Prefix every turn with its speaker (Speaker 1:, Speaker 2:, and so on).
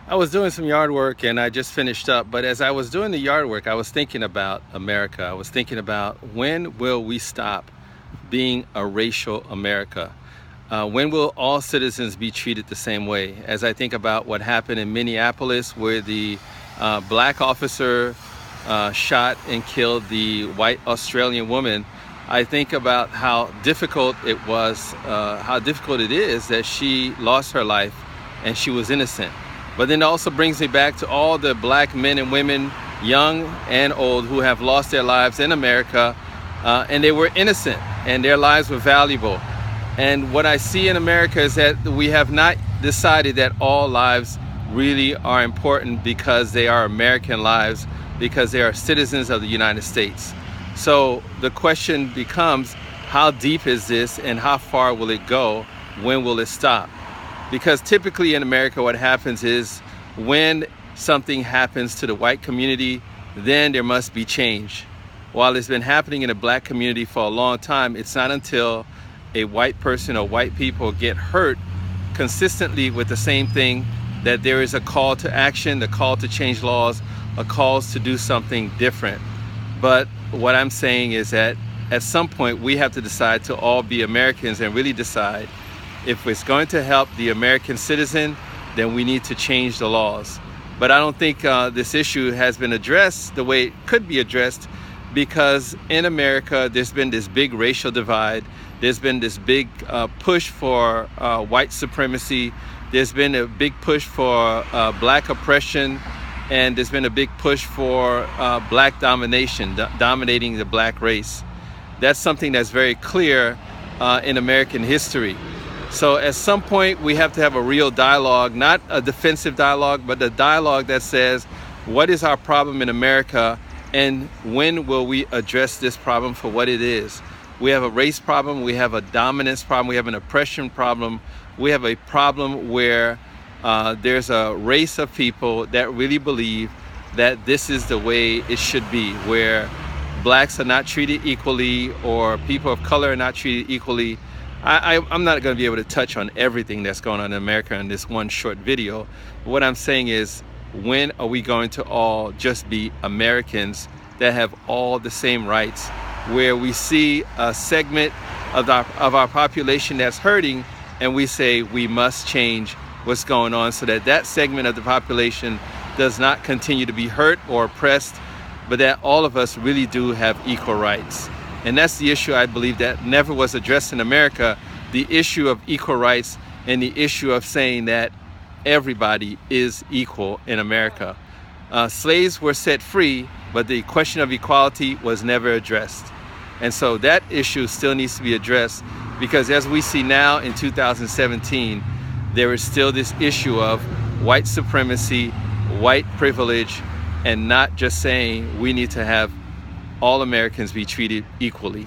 Speaker 1: I was doing some yard work and I just finished up. But as I was doing the yard work, I was thinking about America. I was thinking about when will we stop being a racial America? When will all citizens be treated the same way? As I think about what happened in Minneapolis, where the black officer shot and killed the white Australian woman, I think about how difficult it was, how difficult it is that she lost her life and she was innocent. But then it also brings me back to all the black men and women, young and old, who have lost their lives in America, and they were innocent and their lives were valuable. And what I see in America is that we have not decided that all lives really are important because they are American lives, because they are citizens of the United States. So the question becomes, how deep is this and how far will it go? When will it stop? Because typically in America, what happens is when something happens to the white community, then there must be change. While it's been happening in the black community for a long time, it's not until a white person or white people get hurt consistently with the same thing that there is a call to action, the call to change laws, a call to do something different. But what I'm saying is that at some point we have to decide to all be Americans and really decide if it's going to help the American citizen, then we need to change the laws. But I don't think this issue has been addressed the way it could be addressed, because in America there's been this big racial divide. There's been this big push for white supremacy. There's been a big push for black oppression, and there's been a big push for black domination, dominating the black race. That's something that's very clear in American history. So at some point we have to have a real dialogue, not a defensive dialogue, but a dialogue that says, what is our problem in America, and when will we address this problem for what it is? We have a race problem, we have a dominance problem, we have an oppression problem, we have a problem where there's a race of people that really believe that this is the way it should be, where blacks are not treated equally or people of color are not treated equally. I'm not going to be able to touch on everything that's going on in America in this one short video. What I'm saying is, when are we going to all just be Americans that have all the same rights, where we see a segment of our population that's hurting and we say we must change what's going on so that that segment of the population does not continue to be hurt or oppressed, but that all of us really do have equal rights. And that's the issue I believe that never was addressed in America, the issue of equal rights and the issue of saying that everybody is equal in America. Slaves were set free, but the question of equality was never addressed. And so that issue still needs to be addressed, because as we see now in 2017, there is still this issue of white supremacy, white privilege, and not just saying we need to have all Americans be treated equally.